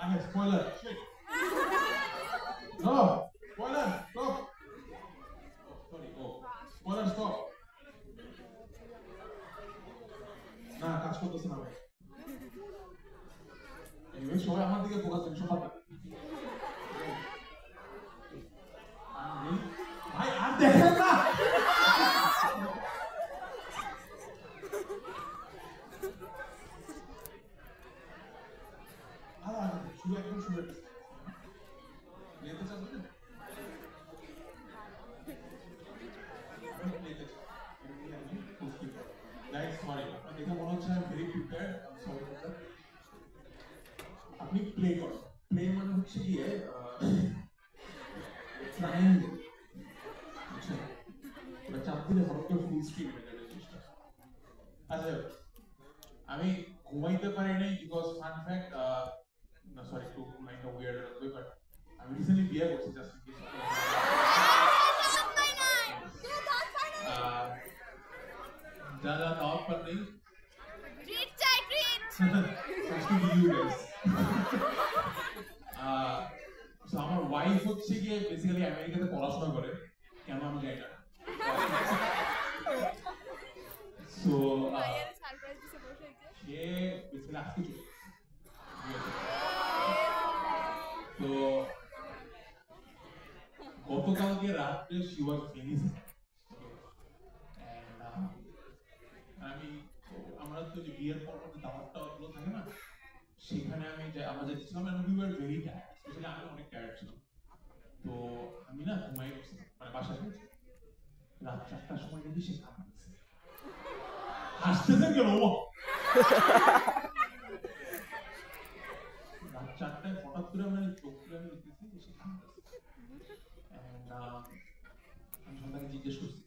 আগে spoiler no spoiler stop sorry ও spoiler stop না কাজ করতেছে না ভাই এনিওয়ে সবাই আমার দিকে ফোকাস করুন সবার ভাই আর দেখেন না শুরু একদম শুরু নিতে চাচ্ছেন দেখে মনে হচ্ছে ভেরি প্রিপেয়ার্ড সরি আপনি প্লে করেন প্লে মানে হচ্ছে গিয়ে ট্রায়াঙ্গেল বুঝছেন ওটা চাপ দিলে হঠাৎ করে ফুল স্ক্রিন হয়ে যাবে জিনিসটা আচ্ছা আমি ঘুমাইতে পারি নাই বিকজ ফান ফ্যাক্ট না সরি একটু মাইন্ড উইয়ার্ড লাগবে বাট আমি রিসেন্টলি বিয়ে করছি জাস্ট যারা দাওয়াত পান নেই ট্রিট চাই ট্রিট আমার ওয়াইফ হচ্ছে গিয়ে বেসিক্যালি আমেরিকাতে পড়াশোনা করে কেন আমি জানি না সো সে বেসিক্যালি আজকে চলে তো গতকালকে রাত্রে she was very sad and আমি আমরা তো যে বিয়ের পর দাওয়াতটা গুলো থাকে না সেখানে আমি আমরা যেছিলাম and we were very tired specially আমি অনেক টায়ার্ড ছিলাম তো আমি না ঘুমাই গেছিলাম মানে বাসায় গেছি রাত 4টার সময় দেখি সে কাঁদছে হাসতেছেন কেন রাত 4টায় হঠাৎ করে আমরা চোখ খুলে আমি দেখতেছি যে সে কাঁদছে and আমি সন্ধ্যাকে জিজ্ঞেস করছি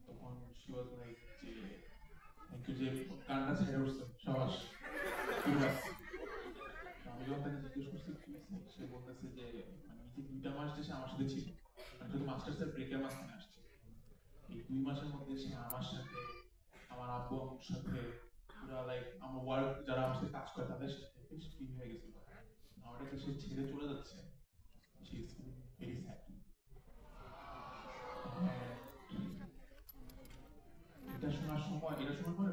তখন she was like যে একটু যে কান্না ছেড়ে উঠছে সাবাস আমি যখন তাকে জিজ্ঞেস করছি সে বলতেছে যে মানে এই যে 2টা মাস যে সে আমার সাথে ছিল মানে শুধু মাস্টার্সের ব্রেকের মাঝখানে আসছে এই 2 মাসের মধ্যে সে আমার সাথে আমার আব্বু আম্মুর সাথে পুরো লাইক আমার ওয়ার্ক যারা আমার সাথে কাজ করে তাদের সাথে বেশ ফ্রি হয়ে গেছিল আমাদেরকে সে ছেড়ে চলে যাচ্ছে she is very sad এটা শোনার পরে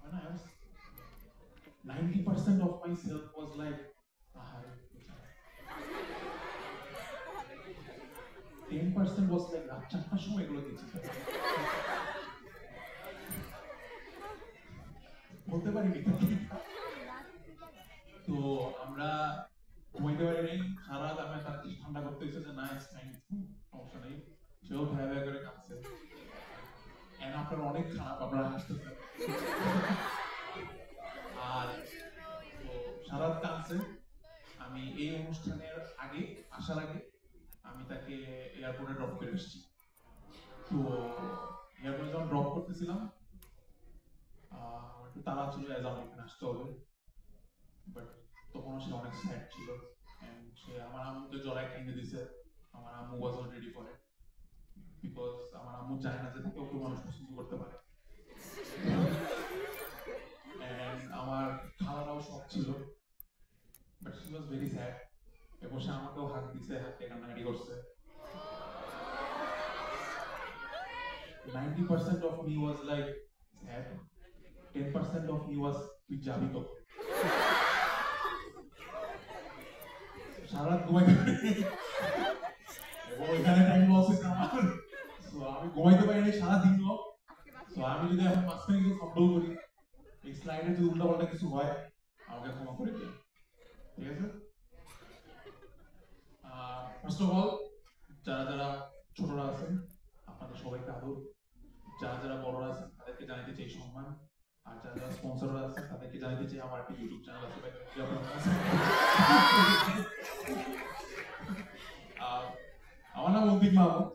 when I was 90% of myself was like 10% was like রাত 4টার সময় এগুলো দেখছি বলতে পারিনি তো আমরা ঘুমাইতে পারি নাই সারা রাত আমি তার ঠান্ডা করতে হয়েছে যে না সমস্যা নেই সেও ভয় ভয় করে কাঁদছে and আপনার অনেক খারাপ আপনারা হাসতেছেন আর সারা রাত কাঁদছে আমি এই অনুষ্ঠানের আগে আসার আগে আমি তাকে এয়ারপোর্টে ড্রপ করে এসেছি তো এয়ারপোর্টে যখন ড্রপ করতেছিলাম একটু তাড়া ছিল এজ আমার এখানে আসতে হবে বাট তখন সে অনেক স্যাড ছিল এন্ড সে আমার আম্মুকে জড়ায় কিনে দিছে আমার আম্মু was not ready for it because আমার আম্মু চায় না যে তাকে কেউ মানুষ পছন্দ করতে পারে এন্ড আমার খালারাও শখ ছিল but she was very sad এবং সে আমাকেও হাত দিছে হাতে কান্নাকাটি করছে 90% of me was like sad 10% of me was তুই যাবি তো সারা ঘুমাইতে এবং এখানে টাইম লস হয়েছে আমার তো আমি ঘুমাইতে পারি নাই সারা দিন লস তো আমি যদি এখন মাঝখানে কিছু কন্ট্রোল করি এই স্লাইডে যদি উল্টা পাল্টা কিছু হয় আমাকে ক্ষমা করে দিন ঠিক আছে ফার্স্ট অফ অল যারা যারা ছোটরা আছেন আপনাদের সবাইকে আদর যারা যারা বড়রা আছেন তাদেরকে জানাতে চাই সম্মান আর যারা যারা স্পন্সররা আছেন তাদেরকে জানাতে চাই আমার একটা ইউটিউব চ্যানেল আছে আমার নাম অন্তিক মাহমুদ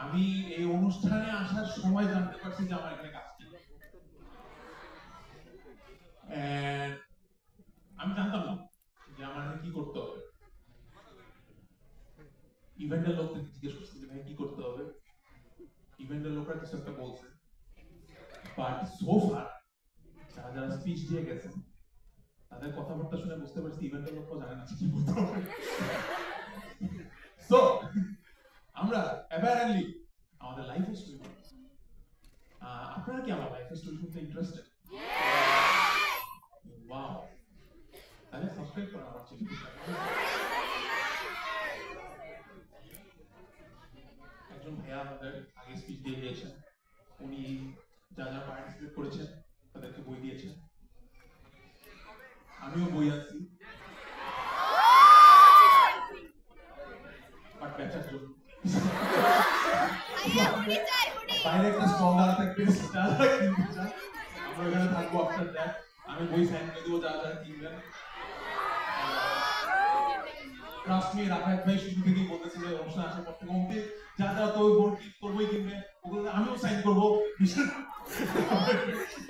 আমি এই অনুষ্ঠানে আসার সময় জানতে পারছি যে আমার এখানে কাজ কি আমি জানতাম না যে আমার কি করতে হবে ইভেন্টের লোকদের জিজ্ঞেস করছি যে ভাই কি করতে হবে ইভেন্টের লোকরা কিছু একটা বলছে বাট সো ফার আর যারা স্পিচ দিয়ে গেছেন তাদের কথাবার্তা শুনে বুঝতে পারছি ইভেন্টের লোক জানে না কি বলতে হবে। সো আমরা অ্যাপারেন্টলি আমাদের লাইফ স্টোরি আপনারা কি আমার লাইফ স্টোরি শুনতে ইন্টারেস্টেড? ওয়াও, তাহলে সাবস্ক্রাইব করুন আমার চ্যানেল। একজন ভাইয়া আমাদের আগে স্পিচ দিয়ে দিয়েছেন, উনি যা যা পার্টিসিপেট করেছেন তাদেরকে বই দিয়েছেন, আমিও বই আনছি বাট বেচার জন্য। বাইরে একটা স্টল দেওয়া থাকবে, যারা কিনতে চান আমরা এখানে থাকবো। আফটার দ্যাট আমি বই সাইন করে দেবো যারা যারা কিনবেন। ট্রাস্ট মি, রাফায়েত ভাই শুরু থেকেই বলতেছিল অনুষ্ঠান আসার পর থেকে অন্তে যা যা তো বোর্ড ক্লিক করবোই কিনবে, ওগুলো আমিও সাইন করবো,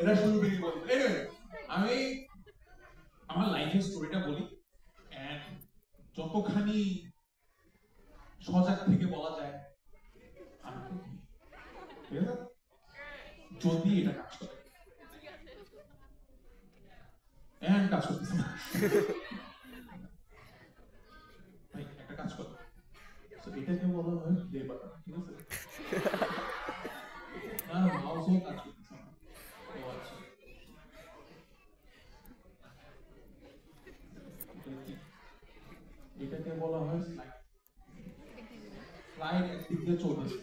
এটা শুরু থেকেই বলবো। এনিওয়ে আমি আমার লাইফের স্টোরিটা বলি, এন্ড যতখানি সজাগ থেকে বলা যায় আমি ঠিক আছে যদি এটা কাজ করে, এন্ড কাজ করতেছে না ভাই, একটা কাজ করো, তো এটাকে বলা হয় প্লে বাটন, ঠিক আছে? না মাউসও কাজ করতেছে না। ও আচ্ছা, এটাকে বলা হয় স্লাইড। স্লাইড একদিক দিয়ে চলতেছে,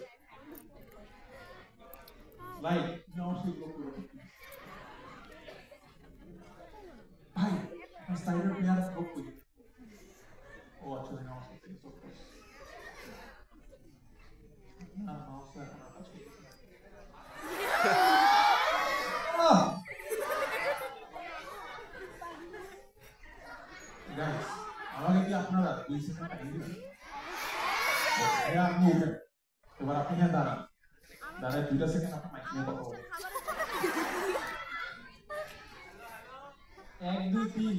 স্লাইড নাও সেগুলো করে ভাই স্লাইডের প্লেয়ার স্টপ করি। ও আচ্ছা, নাও সেটা স্টপ করছি না, মাউস এখন আর কাজ করতেছে না। গাইস আমাকে কি আপনারা 2 সেকেন্ড টাইম দিবেন? হ্যাঁ আপনি উঠেন, এবার আপনি হ্যাঁ দাঁড়ান, দাঁড়ায় 2 সেকেন্ড আপনার মাইক নিয়ে কথা বলুন। 1 2 3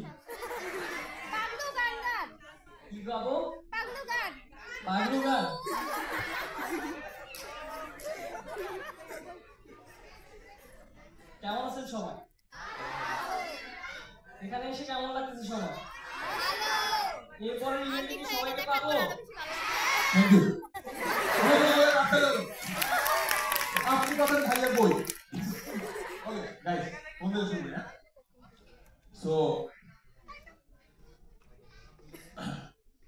পাগলু গান গান, কি গাবো? পাগলু গান। পাগলু গান। কেমন আছেন সবাই? এখানে এসে কেমন লাগতেছে সবাই? এরপরে ইভেন্টে কি সবাইকে পাবো? Thank you. আপনি পাবেন ভাইয়ের বই। ওকে গাইস, বন্ধুরা শুনবেন হ্যাঁ। সো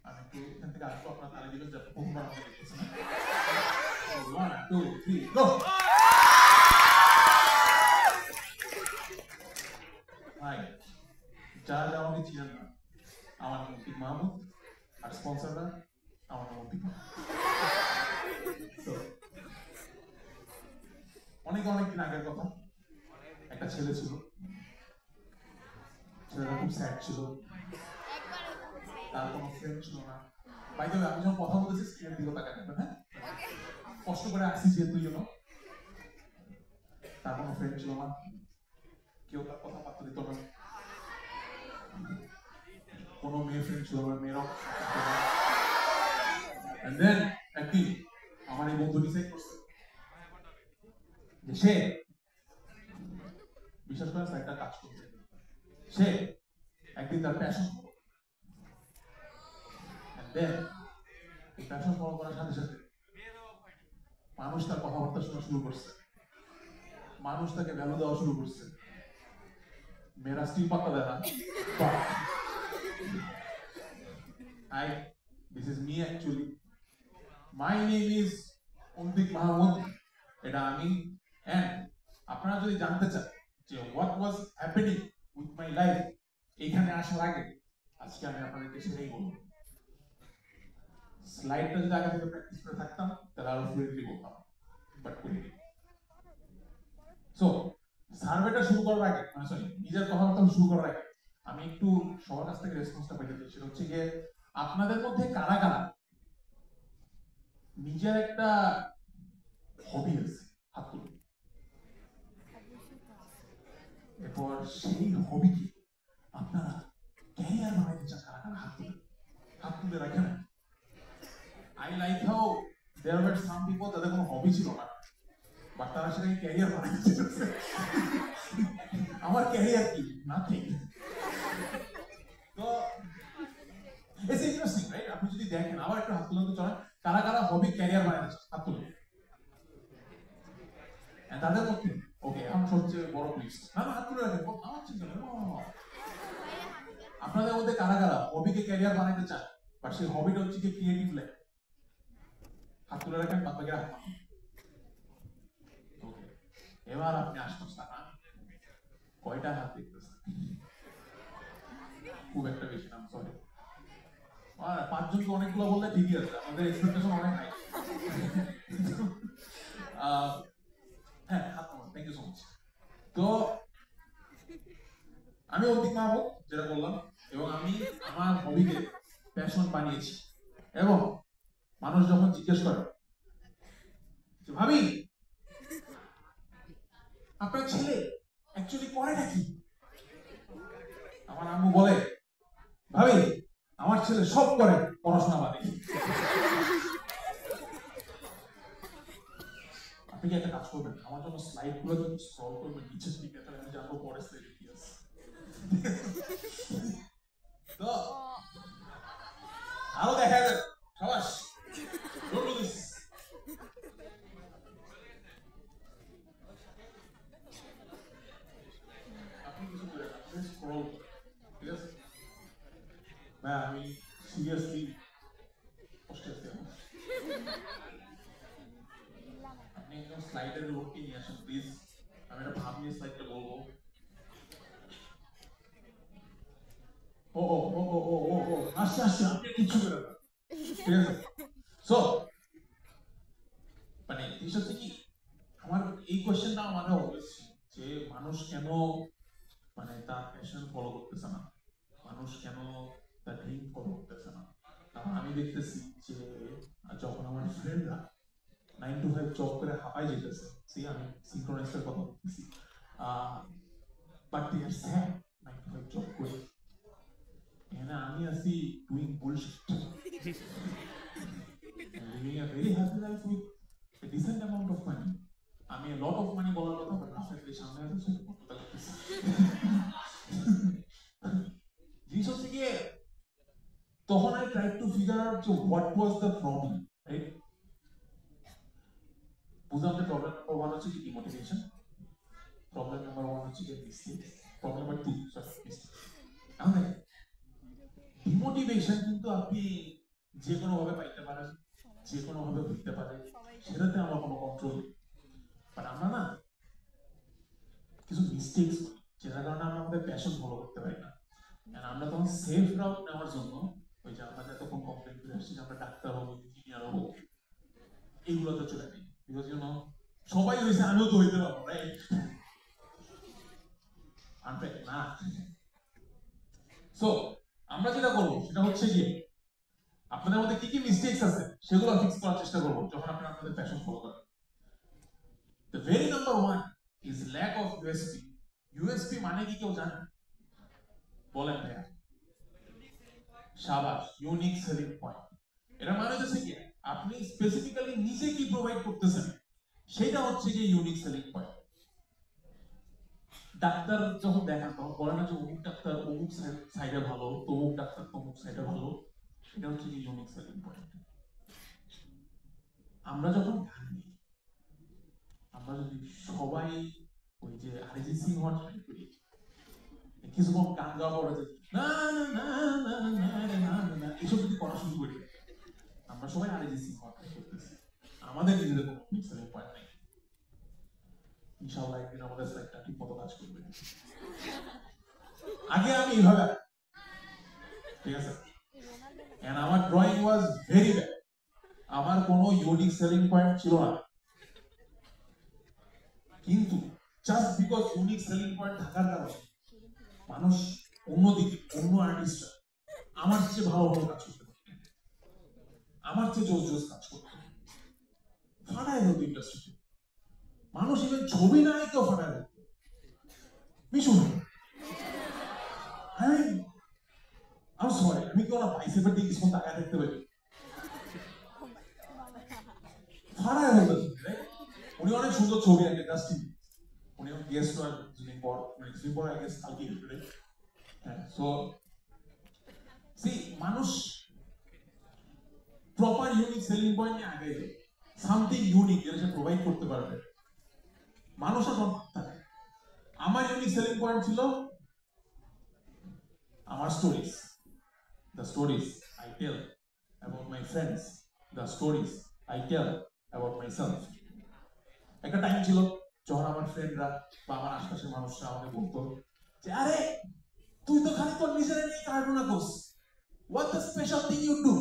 আমি একটু এখান থেকে আসবো, আপনার তালে দিবেন যাতে প্রথমবার আমাকে দেখতেছেন। 1 2 3 গো। হাই, যারা আমাকে চিনেন না, আমার নাম মুফতি মাহমুদ, আর স্পন্সররা আমার নাম মুফতি। অনেক দিন আগের কথা, একটা ছেলে ছিল, ছেলেটা খুব স্যাড ছিল, তার কোনো ফ্রেন্ড ছিল না। বাই দ্য ওয়ে আমি যখন কথা বলতেছি স্ক্রিনের দিকে তাকায় থাকবেন, হ্যাঁ? কষ্ট করে আসছি যেহেতু তার কোনো ফ্রেন্ড ছিল না, কেউ তার কথা পাত্তা দিত না, কোনো মেয়ে ফ্রেন্ড ছিল না, মেয়েরাও। এন্ড দেন একদিন আমার এই বন্ধু ডিসাইড করছে যে সে বিশেষ করে একটা কাজ করছে, সে একদিন তার প্যাশন ফলো, দেন এই প্যাশন ফলো করার সাথে সাথে মানুষ তার কথাবার্তা শোনা শুরু করছে, মানুষ তাকে ভ্যালু দেওয়া শুরু করছে। মেয়েরা স্টিল পাত্তা দেয় না। Hi, this is me actually, my name is Antik Mahmud, এটা আমি। এন্ড আপনারা যদি জানতে চান যে what was happening with my life এইখানে আসার আগে, আজকে আমি আপনাদেরকে সেটাই বলবো। স্লাইডটা যদি আগে থেকে প্র্যাকটিস করে থাকতাম তাহলে আরো ফ্লুয়েন্টলি বলতাম, বাট করিনি। সো সার্ভেটা শুরু করার আগে, সরি নিজের কথাবার্তা শুরু করার আগে আমি একটু সবার কাছ থেকে রেসপন্সটা পেতে চাই। সেটা হচ্ছে গিয়ে আপনাদের মধ্যে কারা কারা নিজের একটা হবি আছে, হাত তুলুন। এরপর সেই হবিকে আপনারা ক্যারিয়ার বানাইতে চান, কারা কারা হাত তুলে, হাত তুলে রাখেন। I like how there were some people যাদের কোনো হবি ছিল না, বাট তারা সেটাকে ক্যারিয়ার বানাইতে চাইছে। আমার আমার ক্যারিয়ার কি নাথিং তো ইটস ইন্টারেস্টিং রাইট আপনি যদি দেখেন আবার একটু হাত তুলতে চলেন কারা কারা হবি ক্যারিয়ার বানাতে চান হাত তুলুন তাদের মধ্যে ওকে এখন সবচেয়ে বড় প্লিজ না হাত তুলে রাখেন আমার চিন্তা নেই আপনাদের মধ্যে কারা কারা হবিকে ক্যারিয়ার বানাতে চান বাট সেই হবিটা হচ্ছে কি ক্রিয়েটিভ লাইফ হাত তুলে রাখেন বাদ বাকি হাত ওকে এবার আপনি আসতেছেন না কয়টা হাত দেখতেছেন খুব একটা বেশি নাম সরি পাঁচজনকে অনেকগুলো বললে ঠিকই আছে আমাদের এক্সপেকটেশন অনেক হাই হ্যাঁ হাত থ্যাংক ইউ সো মাচ তো আমি অধিক মাহবুব যেটা বললাম এবং আমি আমার হবিকে প্যাশন বানিয়েছি এবং মানুষ যখন জিজ্ঞেস করে যে ভাবি আপনার ছেলে অ্যাকচুয়ালি করেটা কি আমার আম্মু বলে ভাবি আমার ছেলে সব করে পড়াশোনা বাদে আপনি কি একটা কাজ করবেন আমার জন্য স্লাইড গুলো যদি স্ক্রল করবেন নিচের দিকে তাহলে আমি জানবো পরের স্লাইডে কি আছে তো আরো দেখা যাবে সাবাস ডোন্ট ডু দিস আপনি কিছু করে আপনি স্ক্রল ঠিক আছে না আমি সিরিয়াসলি কষ্ট হচ্ছে আপনি একদম স্লাইডের লোককে নিয়ে আসেন প্লিজ আমি একটা ভাব নিয়ে স্লাইডটা বলবো ও ও ও ও ও ও ও আচ্ছা আচ্ছা আপনি কিছু করে না ঠিক আছে সো মানে বিষয় হচ্ছে কি আমার এই কোশ্চেনটা আমাদের অলওয়েজ যে মানুষ কেন মানে তার প্যাশন ফলো করতেছে না মানুষ কেন তার ড্রিম ফলো করতেছে না কারণ আমি দেখতেছি যে যখন আমার ফ্রেন্ডরা 9 to 5 জব করে হাঁপাই যেতেছে সেই আমি সিনক্রোনাইজের কথা বলতেছি but they are sad 9 to 5 job করে এখানে আমি আছি doing bullshit living a very happy life with a decent amount of money আমি a lot of money বলার কথা বাট রাফেলি সামনে আছে সেটা করতে লাগতেছে জিনিস হচ্ছে কি তখন I tried to figure out what was the problem right বুঝলাম যে প্রবলেম নাম্বার 1 হচ্ছে কি ডিমোটিভেশন প্রবলেম নাম্বার 1 হচ্ছে কি mistake problem number 2 sorry mistake আমাদের ডিমোটিভেশন কিন্তু আপনি যে কোনো ভাবে পাইতে পারেন যে কোনো ভাবে হইতে পারে সেটাতে আমার কোনো কন্ট্রোল নেই বাট আমরা না কিছু মিস্টেকস করি যেটার কারণে আমরা আমাদের প্যাশন ফলো করতে পারি না এন্ড আমরা তখন সেফ রাউট নেওয়ার জন্য ওই যে আমরা যতক্ষণ কমপ্লেন করে আসছি যে আমরা ডাক্তার হবো ইঞ্জিনিয়ার হবো এইগুলোতে চলে যাই বিকজ ইউ নো সবাই হয়েছে আমিও তো হইতে পারবো রাইট আনফ্যাক্ট না সো আমরা যেটা করবো সেটা হচ্ছে গিয়ে আপনাদের মধ্যে কি কি মিস্টেকস আছে সেগুলো ফিক্স করার চেষ্টা করবো যখন আপনি আপনাদের প্যাশন ফলো করেন the very number 1 is lack of USP USP মানে কি কেউ জানে বলেন ভাইয়া শাবাশ ইউনিক সেলিং পয়েন্ট এটা মানে হচ্ছে কি আপনি স্পেসিফিক্যালি নিজে কি প্রোভাইড করতেছেন সেটা হচ্ছে যে ইউনিক সেলিং পয়েন্ট ডাক্তার যখন দেখান তখন বলে না যে অমুক ডাক্তার অমুক সাইডে ভালো তমুক ডাক্তার তমুক সাইডে ভালো এটা হচ্ছে যে ইউনিক সেলিং পয়েন্ট আমরা যখন গান গাই আমরা যদি সবাই ওই যে আরিজিৎ সিং হওয়ার ট্রাই করি কিছুক্ষণ গান গাওয়া পরে যে না না না না না না না এসব যদি করা শুরু করি আমরা সবাই আরিজিৎ সিং হওয়ার ট্রাই করতেছি আমাদের নিজেদের কোনো ইউনিক সেলিং পয়েন্ট নেই ইনশাআল্লাহ একদিন আমাদের সাইটটা ঠিক মতো কাজ করবে আগে আমি এইভাবে ঠিক আছে and আমার ড্রয়িং ওয়াজ ভেরি ব্যাড আমার কোনো ইউনিক সেলিং পয়েন্ট ছিল না কিন্তু just because unique selling point থাকার কারণে মানুষ অন্যদিকে অন্য আর্টিস্টরা আমার চেয়ে ভালো ভালো কাজ করতে পারত আমার চেয়ে জোস জোস কাজ করতে ফাটায় হতো ইন্ডাস্ট্রিতে মানুষ ইভেন ছবি নায়িকাও ফাটায় হতো মিশু I'm sorry, আমি কি ওরা বাইসেপের দিকে কিছুক্ষণ তাকায় দেখতে পারি ফাটায় হতো উনি অনেক সুন্দর ছবি আঁকে জাস্টিন উনি guest was before I guess কালকে right? So see মানুষ proper unique selling point নিয়ে আগে যায় something unique যেটা সে প্রোভাইড করতে পারবে মানুষের থাকে আমার ইউনিক সেলিং পয়েন্ট ছিল আমার stories the stories I tell about my friends the stories I tell about myself একটা টাইম ছিল যখন আমার ফ্রেন্ডরা বা আমার আশেপাশের মানুষরা আমাকে বলতো যে আরে তুই তো খালি তোর নিজের নিয়ে কার্টুন আঁকোস what the special thing you do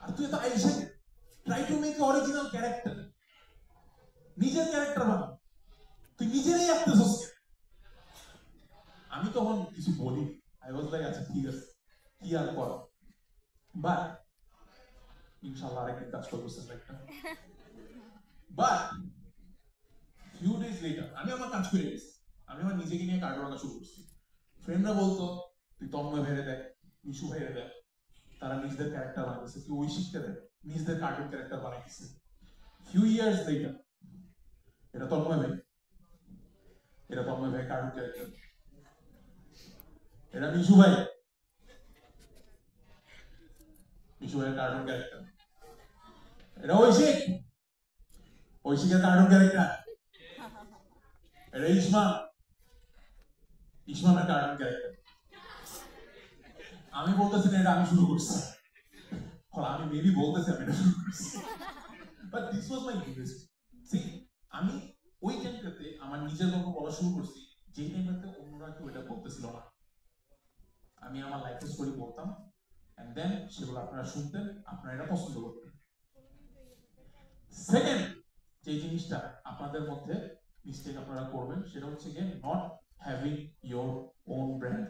আর তুই তো আইসে try to make an original character নিজের ক্যারেক্টার বানা তুই নিজেরই আঁকতেছস আমি তখন কিছু বলি I was like আচ্ছা ঠিক আছে কি আর কর বাট ইনশাআল্লাহ আরেকদিন কাজ করবো একটা বাট few days later আমি আমার কাজ করে গেছি আমি আমার নিজেকে নিয়ে কার্টুন আঁকা শুরু করছি ফ্রেন্ডরা বলতো তুই তন্ময় ভেরে দেখ মিশু ভেরে দেখ তারা নিজেদের ক্যারেক্টার বানাইছে তুই ওই শিখতে দেখ নিজেদের কার্টুন ক্যারেক্টার বানাইছে few years later এটা তন্ময় ভাই কার্টুন ক্যারেক্টার এটা মিশু ভাইয়ের কার্টুন ক্যারেক্টার এটা ঐশিকের কার্টুন ক্যারেক্টার এটা ইসমানের কার্টুন ক্যারেক্টার আমি বলতেছি না এটা আমি শুরু করছি আমি মেবি বলতেছি আমি এটা শুরু করছি but this was my university see আমি ওই টাইমটাতে আমার নিজের গল্প বলা শুরু করছি যেই টাইমটাতে অন্যরা কেউ এটা বলতেছিল না আমি আমার লাইফের স্টোরি বলতাম এন্ড দেন সেগুলো আপনারা শুনতেন আপনারা এটা পছন্দ করতেন সেকেন্ড যে জিনিসটা আপনাদের মধ্যে মিস্টেক আপনারা করবেন সেটা হচ্ছে যে not having your own brand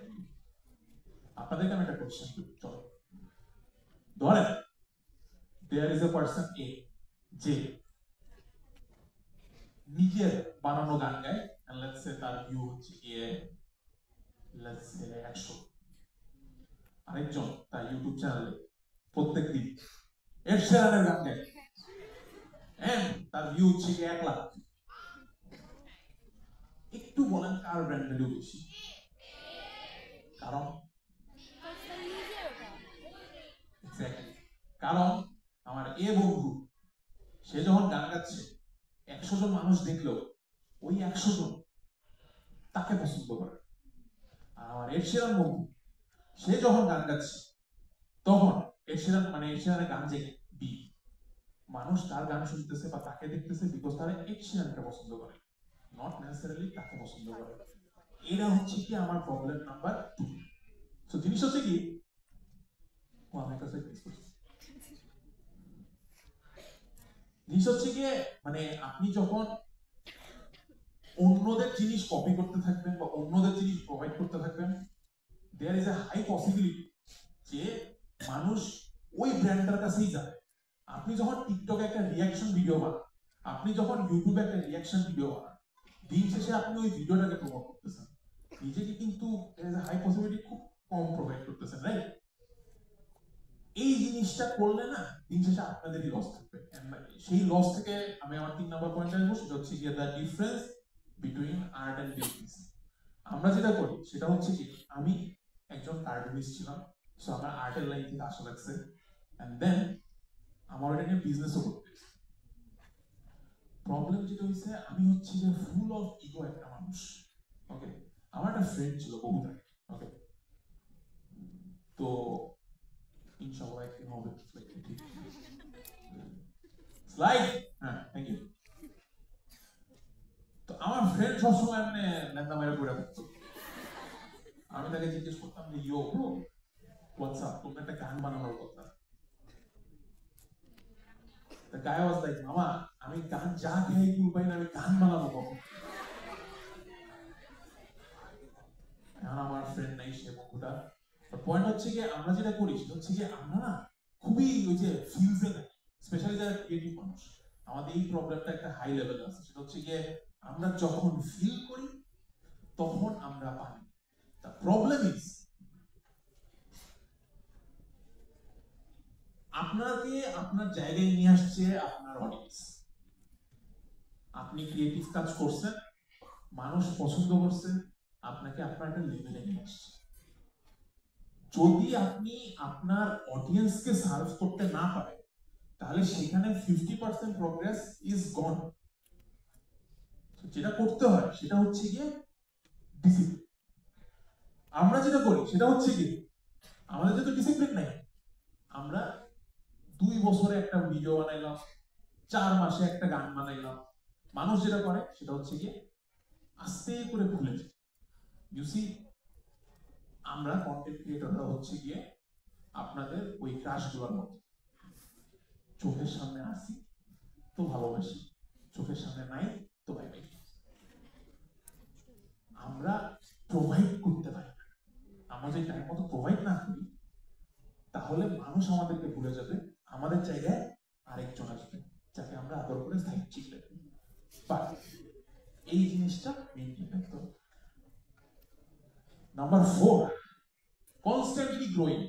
আপনাদেরকে আমি একটা কোশ্চেন করি চলো ধরেন দেয়ার ইজ এ পারসন এ যে নিজের বানানো গান গায় and let's say তার ভিউ হচ্ছে গিয়ে let's say 100 আরেকজন তার ইউটিউব চ্যানেলে প্রত্যেকদিন এড শেরানের গান গায় and তার ভিউ হচ্ছে গিয়ে 1 লাখ একটু বলেন কার ব্র্যান্ড ভ্যালু বেশি কারণ এক্স্যাক্টলি কারণ আমার এ বন্ধু সে যখন গান গাচ্ছে 100 জন মানুষ দেখলেও ওই 100 জন তাকে পছন্দ করে আর আমার এড শেরান বন্ধু সে যখন গান গাচ্ছে তখন এড শেরানের গান যে বি মানুষ তার গান শুনতেছে বা তাকে দেখতেছে বিকজ তারা এড শেরানকে পছন্দ করে নট নেসেসারিলি তাকে পছন্দ করে এটা হচ্ছে কি আমার প্রবলেম নাম্বার 2 সো জিনিস হচ্ছে কি ও আমার কাছে জিনিস হচ্ছে কি মানে আপনি যখন অন্যদের জিনিস কপি করতে থাকবেন বা অন্যদের জিনিস প্রোভাইড করতে থাকবেন there is a high possibility যে মানুষ ওই ব্র্যান্ডটার কাছেই যাবে আপনি যখন টিকটকে একটা রিঅ্যাকশন ভিডিও বানান আপনি যখন ইউটিউবে একটা রিঅ্যাকশন ভিডিও বানান দিন শেষে আপনি ওই ভিডিওটাকে প্রমোট করতেছেন নিজেকে কিন্তু there is a high possibility খুব কম প্রোভাইড করতেছেন রাইট এই জিনিসটা করলে না দিন শেষে আপনাদেরই লস থাকবে সেই লস থেকে আমি আমার 3 নম্বর পয়েন্টে আসবো সেটা হচ্ছে কি the difference between art and business আমরা যেটা করি সেটা হচ্ছে কি আমি একজন কার্টুনিস্ট ছিলাম সো আমার আর্টের লাইন থেকে আসা লাগছে এন্ড দেন আমার এটা নিয়ে বিজনেসও করতে প্রবলেম যেটা হয়েছে আমি হচ্ছে যে ফুল অফ ইগো একটা মানুষ ওকে আমার একটা ফ্রেন্ড ছিল বহু ওকে তো ইনশাআল্লাহ একদিন হবে ঠিক স্লাইড হ্যাঁ থ্যাংক ইউ তো আমার ফ্রেন্ড সবসময় এমনি লেন্দা মেরে পড়ে থাকতো আমি তাকে জিজ্ঞেস করতাম যে ইয়ো ব্রো হোয়াটসঅ্যাপ তুমি একটা গান বানানোর কথা The guy was like, মামা আমি গান যা খেয়ে কি উপায় না আমি গান বানাবো কখন এখন আমার ফ্রেন্ড নাই সে বন্ধুটা পয়েন্ট হচ্ছে কি আমরা যেটা করি সেটা হচ্ছে কি আমরা না খুবই ওই যে ফিলসে না স্পেশালি যারা ক্রিয়েটিভ মানুষ আমাদের এই প্রবলেমটা একটা হাই লেভেলে আছে সেটা হচ্ছে কি আমরা যখন ফিল করি তখন আমরা পাই দ্য প্রবলেম ইজ আপনাকে আপনার জায়গায় নিয়ে আসছে আপনার অডিয়েন্স আপনি ক্রিয়েটিভ কাজ করছেন মানুষ পছন্দ করছে, আপনাকে আপনার একটা লেভেলে নিয়ে আসছে। যদি আপনি আপনার অডিয়েন্সকে সার্ভ করতে না পারেন, তাহলে সেখানে 50% প্রোগ্রেস ইজ গন। যেটা করতে হয় সেটা হচ্ছে গিয়ে ডিসিপ্লিন। আমরা যেটা করি সেটা হচ্ছে কি, আমাদের যেহেতু ডিসিপ্লিন নাই, আমরা 2 বছরে একটা ভিডিও বানাইলাম, 4 মাসে একটা গান বানাইলাম। মানুষ যেটা করে সেটা হচ্ছে গিয়ে আস্তে করে ভুলে যায়। ইউ সি, আমরা কন্টেন্ট ক্রিয়েটররা হচ্ছে গিয়ে আপনাদের ওই ক্রাশগুলোর মতো, চোখের সামনে আসি তো ভালোবাসি, চোখের সামনে নাই তো বাই বাই। আমরা প্রোভাইড করতে পারি না। আমরা যদি টাইম মতো প্রোভাইড না করি, তাহলে মানুষ আমাদেরকে ভুলে যাবে, আমাদের জায়গায় আরেকজন আসবে যাকে আমরা আদর করে সাইড চিনতে পারি। এই জিনিসটা মেইনটেইন করতে হবে। Number 4, constantly growing.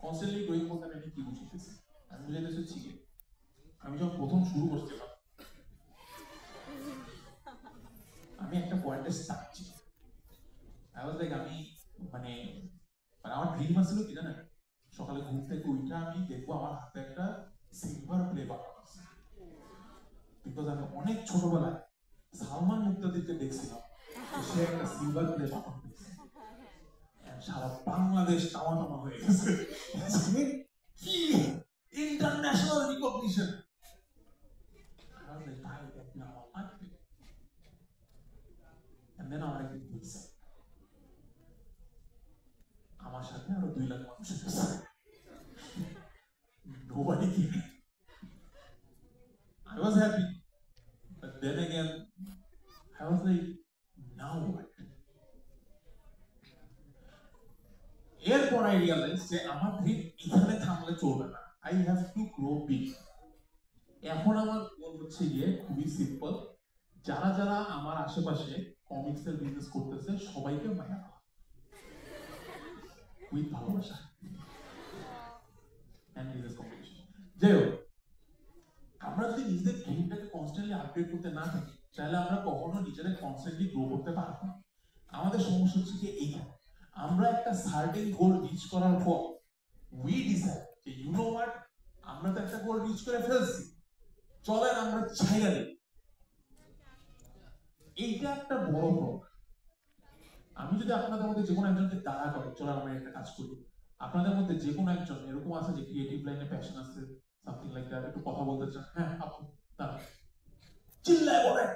Constantly growing বলতে আমি কি বুঝতেছি? আমি বুঝাইতেছি হচ্ছে কি, আমি যখন প্রথম শুরু করছিলাম, আমি একটা পয়েন্টে স্টাক ছিল। আমি মানে আমার ড্রিম ছিল কি জানেন, সকালে ঘুম থেকে উঠে আমি দেখবো আমার হাতে একটা সিলভার প্লে বাটন আছে। বিকজ আমি অনেক ছোটবেলায় সালমান মুক্তাদিরকে দেখছিলাম, সে একটা সিলভার প্লে বাটন পেয়েছে। সারা বাংলাদেশ টাওয়া টাওয়া হয়ে গেছে, কি ইন্টারন্যাশনাল রিকগনিশন। And then আমার একদিন বুঝছে আমার সাথে আরো 2 লাখ মানুষ আছে। Nobody came. I was happy, but then again I was like, now what? এরপর I realized যে আমার ড্রিম এখানে থামলে চলবে না, I have to grow big. এখন আমার গোল হচ্ছে গিয়ে খুবই সিম্পল, যারা যারা আমার আশেপাশে কমিক্সের বিজনেস করতেছে সবাইকে মায়া দেওয়া উইথ ভালোবাসা এন্ড বিজনেস কম্পিটিশন। যাই হোক, আমরা যদি নিজেদের ড্রিমটাকে কনস্ট্যান্টলি আপডেট করতে না থাকি, তাহলে আমরা কখনো নিজেদের কনস্ট্যান্টলি গ্রো করতে পারবো না। আমাদের সমস্যা হচ্ছে কি এইখানে, আমরা একটা সার্টেন গোল রিচ করার পর উই ডিসাইড যে ইউ নো হোয়াট, আমরা তো একটা গোল রিচ করে ফেলছি, চলেন আমরা ছাইড়া দিই। এইটা একটা বড় প্রবলেম। আমি যদি আপনাদের মধ্যে যে কোনো একজনকে দাঁড়া করে চলেন আমরা একটা কাজ করি, আপনাদের মধ্যে যে কোনো একজন এরকম আছে যে ক্রিয়েটিভ লাইনে প্যাশন আছে, সামথিং লাইক দ্যাট, একটু কথা বলতে চান, হ্যাঁ আপনি দাঁড়ান, চিল্লায় বলেন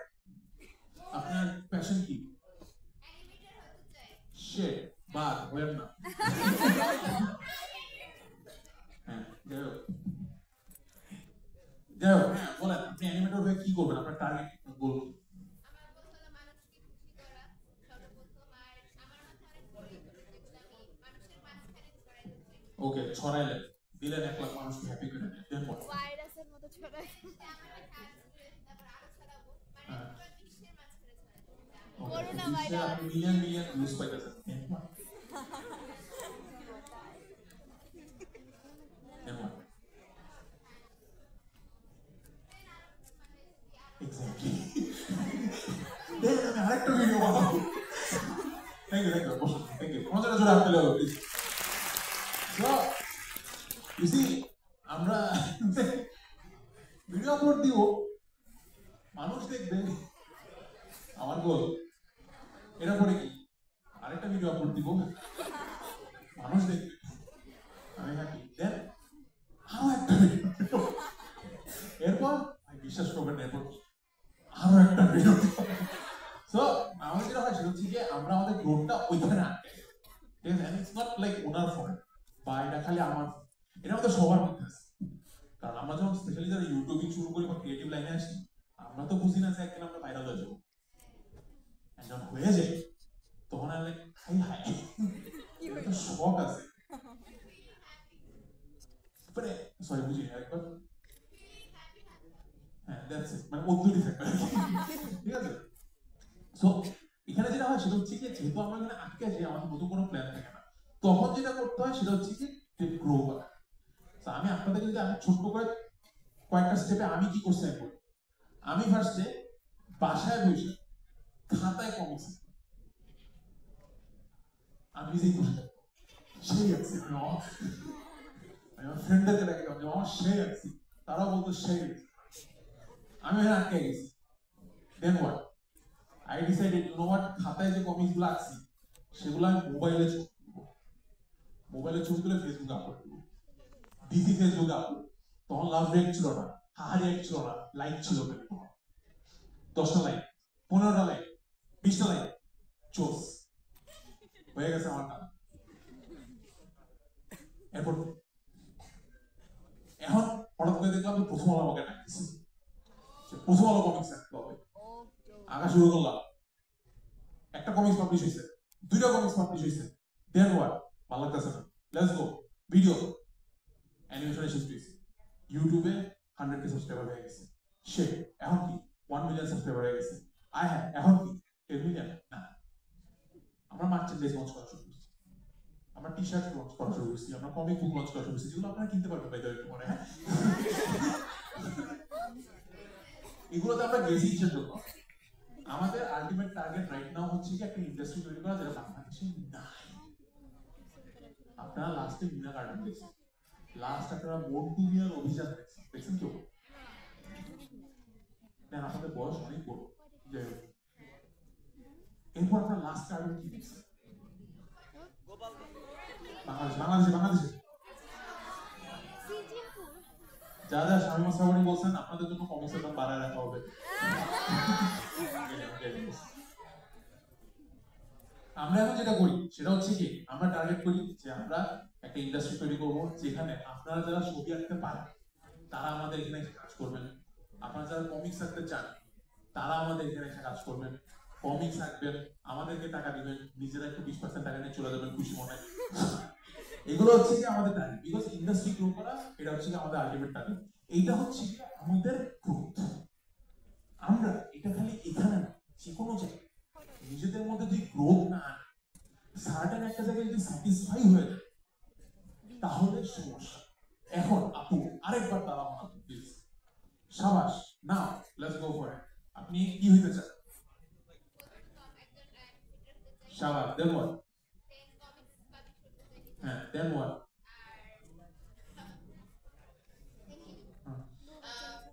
আপনার প্যাশন কি? শিট, বাদ হয়েন না। হ্যাঁ যাই হোক, হ্যাঁ বলেন আপনি অ্যানিমেটর হয়ে কি করবেন, আপনার টার্গেট গোল কি? ওকে, ছড়াইলেন, দিলেন 1 লাখ মানুষকে হ্যাপি করে দেন, বলেন ভাইরাসের মতো ছড়ায়। Corona virus. আপনি মিলিয়ন মিলিয়ন ভিউজ পাইতেছেন, এক্স্যাক্টলি। দেখেন আমি আরেকটা ভিডিও বানাবো। Thank you, thank you. আমাদের জোরে হাত দিলে হবে প্লিজ। সো ইউ সি, আমরা ভিডিও আপলোড দিব, মানুষ দেখবে, আমার গোল এটা করে কি আরেকটা ভিডিও আপলোড দিব, মানুষ দেখবে, আমি হ্যাপি, দেন আরো একটা ভিডিও, এরপর বিশ্বাস করবেন এরপর আরো একটা ভিডিও। সো আমাদের যেটা হয় সেটা হচ্ছে যে আমরা আমাদের গ্রোথটা ওইখানে আটকে, ঠিক আছে? It's not like owner fault বা এটা খালি আমার, এটা আমাদের সবার মধ্যে আছে। কারণ আমরা যখন স্পেশালি যারা ইউটিউবিং শুরু করি বা ক্রিয়েটিভ লাইনে আসি, আমরা তো বুঝি না যে একদিন আমরা ভাইরাল হয়ে যাবো। যখন হয়ে যায় তখন আমি হাই হাই, একটা শখ আছে, মানে সরি বুঝি একবার, হ্যাঁ দ্যাটস ইট, মানে অদ্ভুতই থাকবে, ঠিক আছে? সো এখানে যেটা হয় সেটা হচ্ছে কি, যেহেতু আমরা এখানে আটকে আছি, আমাদের নতুন কোনো প্ল্যান থাকে না, তখন যেটা করতে হয় সেটা হচ্ছে কি গ্রো করা। আমি আপনাদের যদি আমি ছোট্ট করে কয়েকটা স্টেপে আমি কি করছি, আমি ফার্স্টে বাসায় বসে খাতায় কমিক্স আমি নিজেই খুশি থাকবো সেই আছি আমার ফ্রেন্ডদেরকে দেখলাম যে আমার সেই আছি তারা বলতো সেই আমি এখানে আটকে গেছি then what I decided you know what খাতায় যে কমিক্স গুলো আছি সেগুলো আমি মোবাইলে ছবি তুলে ফেসবুকে আপলোড করবো ডিসি ফেসবুকে আপলোড তখন লাভ রেট ছিল না হাহারি এক ছিল না লাইক ছিল 10টা লাইক 15টা লাইক 20টা লাইক চোস হয়ে গেছে আমার কাজ এরপর এখন হঠাৎ করে দেখলাম যে প্রথম আলো আমাকে ডাকতেছে প্রথম আলো কমিক্স আঁকতে হবে আঁকা শুরু করলাম একটা কমিক্স পাবলিশ হয়েছে 2টা কমিক্স পাবলিশ হয়েছে দেন হোয়াট ভালো লাগতেছে না লেটস গো ভিডিও অ্যানিমেশনে শিফট হয়েছে ইউটিউবে 100K সাবস্ক্রাইবার হয়ে গেছে সে এখন কি 1 মিলিয়ন সাবস্ক্রাইবার হয়ে গেছে আই হ্যাভ এখন কি 10 মিলিয়ন না আমরা মার্চেন্ডাইজ লঞ্চ করা শুরু করছি আমরা টি শার্ট লঞ্চ করা শুরু করছি আমরা কমিক বুক লঞ্চ করা শুরু করছি যেগুলো আপনারা কিনতে পারবেন ভাই একটু পরে হ্যাঁ এগুলোতে আমরা গেছি কিসের জন্য আমাদের আলটিমেট টার্গেট রাইট নাও হচ্ছে কি একটা ইন্ডাস্ট্রি তৈরি করা যেটা বাংলাদেশে নাই আপনারা লাস্টে মিনা কার্টুন দেখছেন লাস্ট আপনারা মন্টু মিয়ার অভিযান দেখছেন কেউ দেন আপনাদের বয়স অনেক বড় যে এরপর আপনারা লাস্ট কার্টুন কি দেখছেন বাংলাদেশে যা যা স্বামী মাসাবরী বলছেন আপনাদের জন্য কমিক্সের দাম বাড়ায় রাখা হবে আমরা এখন যেটা করি সেটা হচ্ছে কি আমরা টার্গেট করি যে আমরা একটা ইন্ডাস্ট্রি তৈরি করবো যেখানে আপনারা যারা ছবি আঁকতে পারেন তারা আমাদের এখানে এসে কাজ করবেন আপনারা যারা কমিক্স আঁকতে চান তারা আমাদের এখানে এসে কাজ করবেন কমিক্স আঁকবেন আমাদেরকে টাকা দিবেন নিজেরা একটু 20% টাকা নিয়ে চলে যাবেন খুশি মনে এগুলো হচ্ছে কি আমাদের টার্গেট বিকজ ইন্ডাস্ট্রি গ্রো করা এটা হচ্ছে কি আমাদের আলটিমেট টার্গেট এইটা হচ্ছে কি আমাদের গ্রোথ আমরা এটা খালি এখানে না যে কোনো জায়গায় নিজেদের মধ্যে যদি গ্রোথ না আনে সার্টেন একটা জায়গায় যদি স্যাটিসফাই হয়ে যায় তাহলে সমস্যা এখন আপু আরেকবার তারা মানাতে প্লিজ শাবাশ now let's go for it আপনি কি হইতে চান শাবাশ দেন হোয়াট হ্যাঁ দেন হোয়াট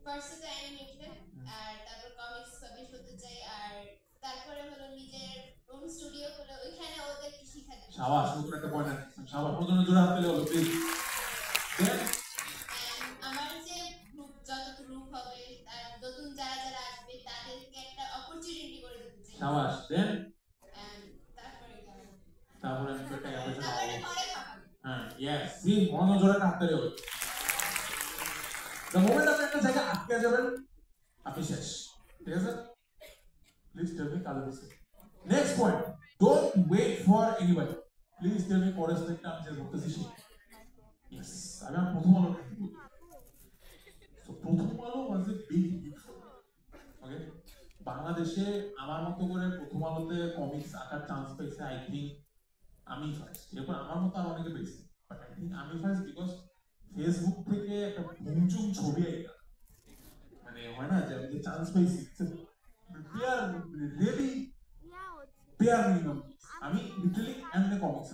ফার্স্ট অ্যানিমেশন আর তারপর কমিক্স পাবলিশ করতে চাই আর তারপরে হলো নিজের ওন স্টুডিও খুলে ওইখানে ওদেরকে শিখাতে চাই শাবাশ নতুন একটা পয়েন্ট আছে শাবাশ ওজন জোড়া হাত পেলে হলো প্লিজ দেন আমার যে গ্রুপ যত গ্রুপ হবে আর নতুন যারা যারা আসবে তাদেরকে একটা অপরচুনিটি করে দিতে চাই শাবাশ দেন তারপরে আমি একটা অ্যাপেশন তারপরে পাবো পরে পাবো হ্যাঁ ইয়েস সি ওজন জোড়া হাত পেলে হলো The moment আপনি একটা জায়গায় আটকে যাবেন আপনি শেষ ঠিক আছে প্লিজ টেল মি কাল দিছে next point don't wait for anybody please tell me পরের স্টেপটা আমি যে বলতেছি সেই ইয়েস আমি আমার প্রথম আলো তো প্রথম আলো ওয়াজ এ বিগ ওকে বাংলাদেশে আমার মতো করে প্রথম আলোতে কমিক্স আঁকার চান্স পেয়েছে আই থিঙ্ক আমি ফার্স্ট এরপর আমার মতো আর অনেকে পেয়েছে বাট আই থিঙ্ক আমি ফার্স্ট বিকজ ফেসবুক থেকে একটা ভুমচুম ছবি আইকা মানে হয় না যে আমি যে চান্স পেয়েছি পেয়ার রিয়েলি পেয়ার মিনিমাম আমি লিটারালি এমনি কমিক্স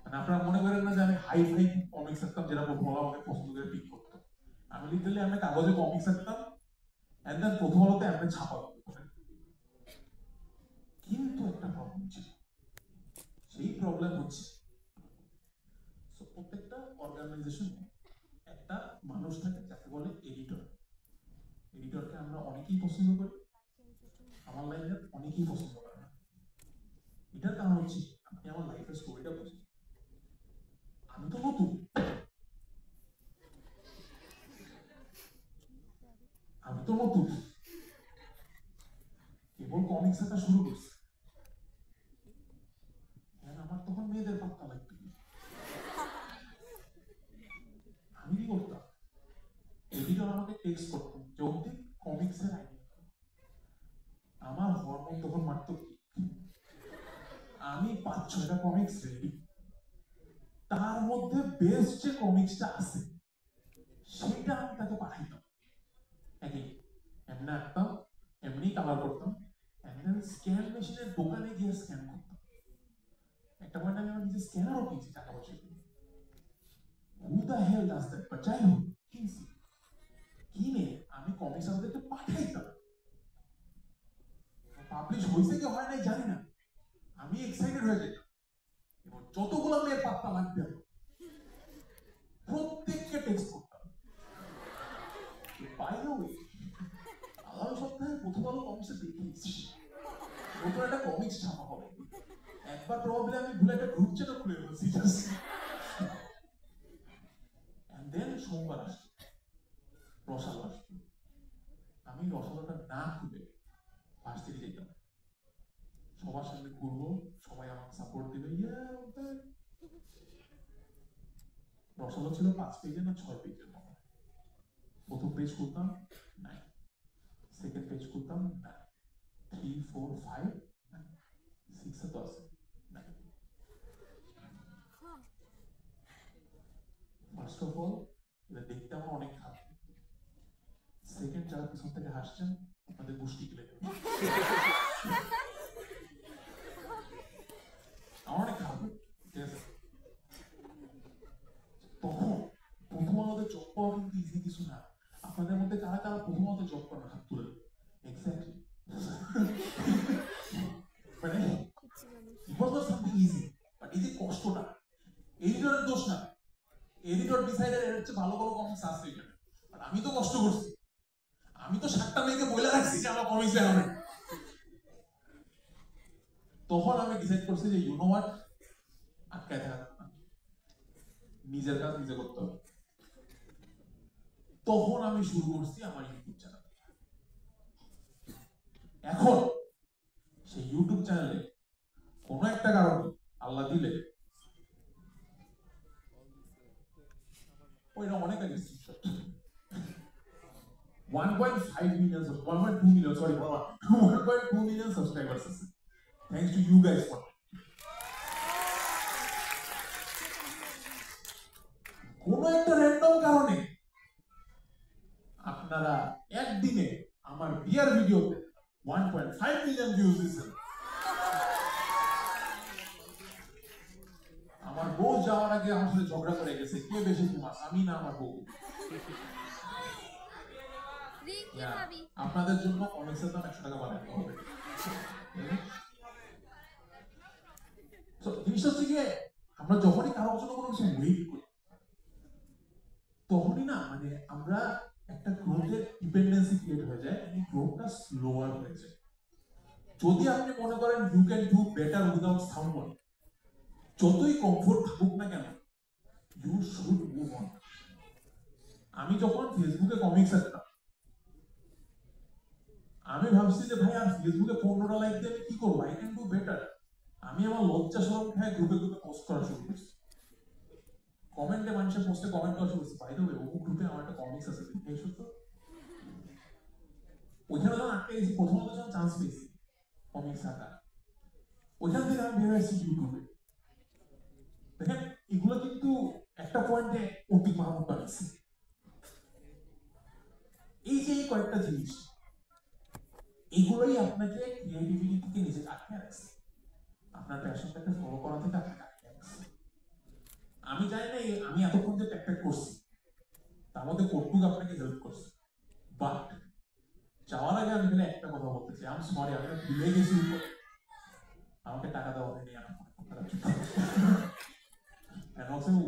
মানে আপনারা মনে করেন না যে আমি হাই ফাই কমিক্স আঁকতাম যেটা প্রথম আলো আমাকে পছন্দ করে পিক করতো আমি লিটারালি আমি কাগজে কমিক্স আঁকতাম এন্ড দেন প্রথম আলোতে এমনি ছাপা কিন্তু একটা প্রবলেম ছিল সেই প্রবলেম হচ্ছে প্রত্যেকটা অর্গানাইজেশন একটা মানুষ থাকে যাকে বলে এডিটর এডিটরকে আমরা অনেকেই পছন্দ করি আমার লাইফে অনেকেই পছন্দ করে না এটার কারণ হচ্ছে আপনি আমার লাইফের স্টোরিটা বুঝেন আমি তো নতুন কেবল কমিক্স আঁকা শুরু করছি আমার তখন মেয়েদের পাত্তা লাগবে আমি কি করতাম এডিটর আমাকে টেক্সট করতো যদি কমিক্সের আইডিয়া আমার হরমোন তখন মারত কি আমি 5-6টা কমিক্স রেডি তার মধ্যে বেস্ট যে কমিক্সটা আছে সেটা আমি তাকে পাঠাইতাম এমনি আঁকতাম এমনি কালার করতাম স্ক্যান মেশিনের দোকানে গিয়ে স্ক্যান করতাম। একটা পয়েন্ট আমি আমার নিজে স্ক্যানারও কিনছি টাকা পয়সা দিয়ে। Who the hell does that? But যাই হোক কিনছি, কিনে আমি কমিক্স আমাদেরকে পাঠাইতাম। পাবলিশ হয়েছে কি হয় নাই জানি না, আমি এক্সাইটেড হয়ে যেতাম এবং যতগুলো মেয়ের পাত্তা লাগবে প্রত্যেককে টেক্সট করতাম। বাই দ্য ওয়ে, আগামী সপ্তাহে প্রথম আলো কমিক্সে দেখিয়েছি নতুন একটা কমিক্স ছাপা হবে। একবার প্রবাবলি আমি ভুলে একটা গ্রুপ চ্যানেল খুলে ফেলছি। এন্ড দেন সোমবার আসছে, রসালো আসছে। আমি রসালোটা না খুলে ভার্সিটি যেতাম, সবার সামনে ঘুরবো, সবাই আমাকে সাপোর্ট দিবে। রসালো ছিল 5 পেজের না 6 পেজের মতো। প্রথম পেজ খুলতাম 9, সেকেন্ড পেজ খুলতাম 9, 3, 4, 5, 6 আর 10, 9। ফার্স্ট অফ অল এটা দেখতে আমার অনেক খারাপ। সেকেন্ড, যারা পিছন থেকে হাসছেন আপনাদের গোষ্ঠী গেলে দেবে। আমার অনেক খারাপ, ঠিক আছে? তখন প্রথম আলোতে জব পাওয়া কিন্তু ইজি কিছু না। আপনাদের মধ্যে কারা কারা প্রথম আলোতে জব করেন হাত তুলে? এক্স্যাক্টলি, মানে it was not something easy, but এই যে কষ্টটা এডিটরের দোষ না। এডিটর ডিসাইডার এর হচ্ছে ভালো ভালো কমিক্স আছে এখানে, বাট আমি তো কষ্ট করছি। আমি তো 7টা মেয়েকে বলে রাখছি যে আমার কমিক্সে হবে। তখন আমি ডিসাইড করছি যে ইউ নো হোয়াট, আটকায় থাকা না, নিজের কাজ নিজে করতে হবে। তখন আমি শুরু করছি আমার ইউটিউব চ্যানেল। এখন সেই ইউটিউব চ্যানেলে কোনো একটা কারণে আল্লাহ দিলে, ওইটা অনেক আগে 1.5 million, 1.2 million, sorry, 1.2 million subscribers আছে। Thanks to you guys for কোনো একটা র্যান্ডম কারণে আপনারা একদিনে আমার বিয়ার ভিডিওতে 1.5 মিলিয়ন ভিউজ দিয়েছেন। আমার বউ যাওয়ার আগে আমার সাথে ঝগড়া করে গেছে কে বেশি ফেমাস, আমি না আমার বউ। আপনাদের জন্য কমিক্সের দাম 100 টাকা বাড়াতে হবে। জিনিসটা হচ্ছে গিয়ে আমরা যখনই কারোর জন্য কোনো কিছু ওয়েট করি তখনই না মানে আমরা একটা গ্রোথের ডিপেন্ডেন্সি ক্রিয়েট হয়ে যায়, এই গ্রোথটা স্লোয়ার হয়ে যায়। যদি আপনি মনে করেন you can do better without someone, যতই কমফোর্ট থাকুক না কেন ইউ শুড মুভ অন। আমি যখন ফেসবুকে কমিক্স আঁকতাম আমি ভাবছি যে ভাই আর ফেসবুকে 15টা লাইক দিয়ে আমি কি করবো, আই ক্যান ডু বেটার। আমি আমার লজ্জা শরম খায় গ্রুপে গ্রুপে পোস্ট করা শুরু করছি। কমেন্টে মানুষের পোস্টে কমেন্ট করা শুরু করছি, বাই দ্য ওয়ে ও গ্রুপে আমার একটা কমিক্স আছে এই সত্য। ওইখানে যখন আটকে গেছি, প্রথমত যখন চান্স পেয়েছি কমিক্স আঁকা, ওইখান থেকে আমি বের হয়েছি ইউটিউবে। দেখেন এগুলো কিন্তু একটা পয়েন্টে অতি মাহমুদ বানিয়েছে। এই যে এই কয়েকটা জিনিস, এগুলোই আপনাকে ক্রিয়েটিভিটি থেকে নিজে আটকে রাখছে, আপনার প্যাশনটাকে ফলো করা থেকে আপনাকে আটকে রাখছে। আমি জানি না আমি এতক্ষণ যে প্যাকপ্যাক করছি তার মধ্যে কতটুকু আপনাকে হেল্প করছে, বাট যাওয়ার আগে আমি এখানে একটা কথা বলতে চাই, আমি সরি আমি ভুলে গেছি উপরে আমাকে টাকা দেওয়া হয়নি।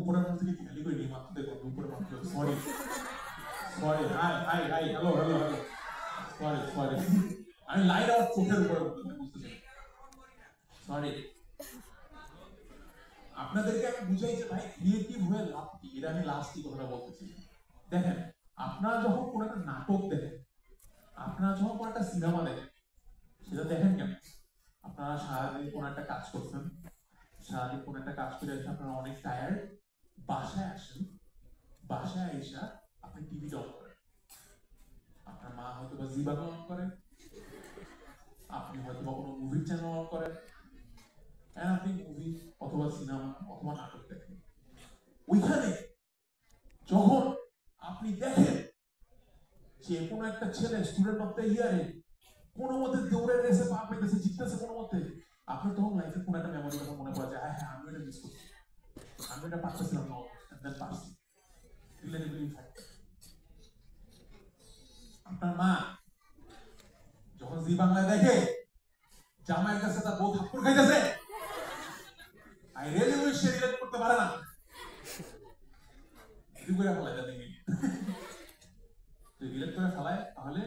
উপরের মধ্যে থেকে খালি করে নিয়ে মাত্র দেখো উপরে মাত্র sorry sorry high high hi hello hello hello sorry sorry আমি লাইট আউট চোখের উপরে বুঝতে চাই সরি। আপনাদেরকে আমি বুঝাই যে ভাই ক্রিয়েটিভ হয়ে লাভ কি, এটা আমি লাস্টই কথাটা বলতেছি। দেখেন আপনারা যখন কোনো একটা নাটক দেখেন, আপনারা যখন কোনো একটা সিনেমা দেখেন, সেটা দেখেন কেন? আপনারা সারাদিন কোনো একটা কাজ করছেন, সারাদিন কোনো একটা কাজ করে এসে আপনারা অনেক টায়ার্ড, বাসায় আসেন, বাসায় এসে আপনি টিভিটা অন করেন, আপনার মা হয়তো বা জি বাংলা অন করেন, আপনি হয়তো বা কোনো মুভির চ্যানেল অন করেন, আপনি মুভি অথবা সিনেমা অথবা নাটক দেখেন। ওইখানে যখন আপনি দেখেন যে কোনো একটা ছেলে স্টুডেন্ট অফ দ্য ইয়ারে কোনো মতে দৌড়ে রেসে পা পেতেছে জিততেছে কোনো মতে আপনার তখন লাইফে কোনো একটা মেমোরি তখন মনে পড়ে যায় হ্যাঁ হ্যাঁ আমি এটা মিস করছি আমি এটা পারতেছিলাম না দেন পারছি রিলেটিভলি ফ্যাক্টর আপনার মা যখন জি বাংলায় দেখে জামাইয়ের কাছে তার বউ থাপ্পড় খাইতেছে I really wish say relate করতে পারে না এরকম করে ফেলায় তাদের যদি রিলেট করে ফেলায় তাহলে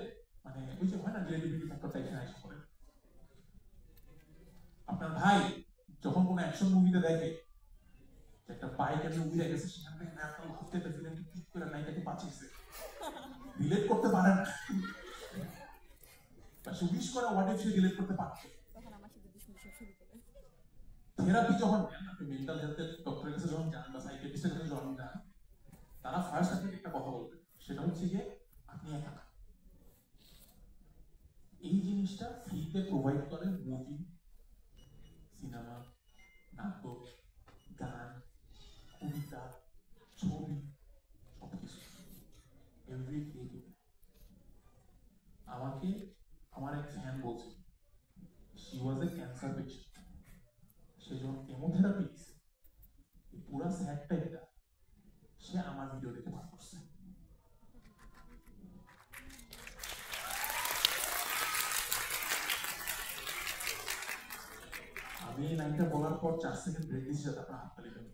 মানে ওই যে হয় না রিলেটিভিটি ফ্যাক্টরটা এখানে এসে পড়ে আপনার ভাই যখন কোনো অ্যাকশন মুভিতে দেখে যে একটা বাইক এর মুভি দেখেছে সেখান থেকে ন্যাপটা ঘুরতে একটা ভিলেনকে কিক করে নাইটাকে বাঁচিয়েছে রিলেট করতে পারে না বা সে উইশ করে হোয়াট ইফ সে রিলেট করতে পারছে তখন আমার সাথে দুষ্টুমি শুরু করে থেরাপি যখন নেন আপনি মেন্টাল হেলথের ডক্টরের কাছে যখন যান বা সাইকিয়াট্রিস্টের কাছে যখন যান তারা ফার্স্ট আপনাকে একটা কথা বলবে সেটা হচ্ছে যে আপনি একা না এই জিনিসটা ফ্রিতে প্রোভাইড করে মুভি সিনেমা নাটক গান কবিতা ছবি সবকিছু এভরি ক্রিয়েটিভ আমাকে আমার এক ফ্যান বলছে she was a cancer patient সে যখন কেমোথেরাপি দিচ্ছে এই পুরো স্যাড টাইপটা সে আমার ভিডিও দেখে পার করছে আমি এই লাইনটা বলার পর 4 সেকেন্ড ব্রেক দিয়েছি যাতে আপনার হাত তালি দেন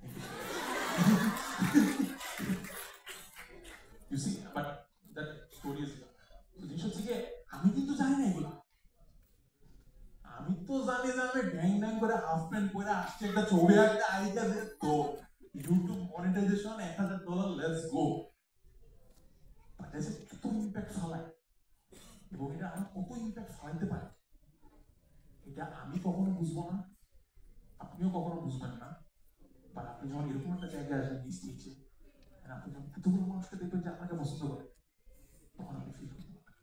you see but that story is জিনিস হচ্ছে কি আমি কিন্তু জানি না এগুলো আমি তো জানি যে আমি ড্যাং ড্যাং করে হাফ প্যান্ট পরে আসছে একটা ছবি একটা আইডিয়া দে তো YouTube monetization $1000 let's go but এসে কত ইম্প্যাক্ট ফেলায় এবং এটা আমার কত ইম্প্যাক্ট ফেলাইতে পারে এটা আমি কখনো বুঝবো না আপনিও কখনো বুঝবেন না বাট আপনি যখন এরকম একটা জায়গায় আসবেন নিশ্চয়ই আপনি যখন এতগুলো মানুষকে দেখবেন যে আপনাকে পছন্দ করে তখন আপনি ফিল করতে পারবেন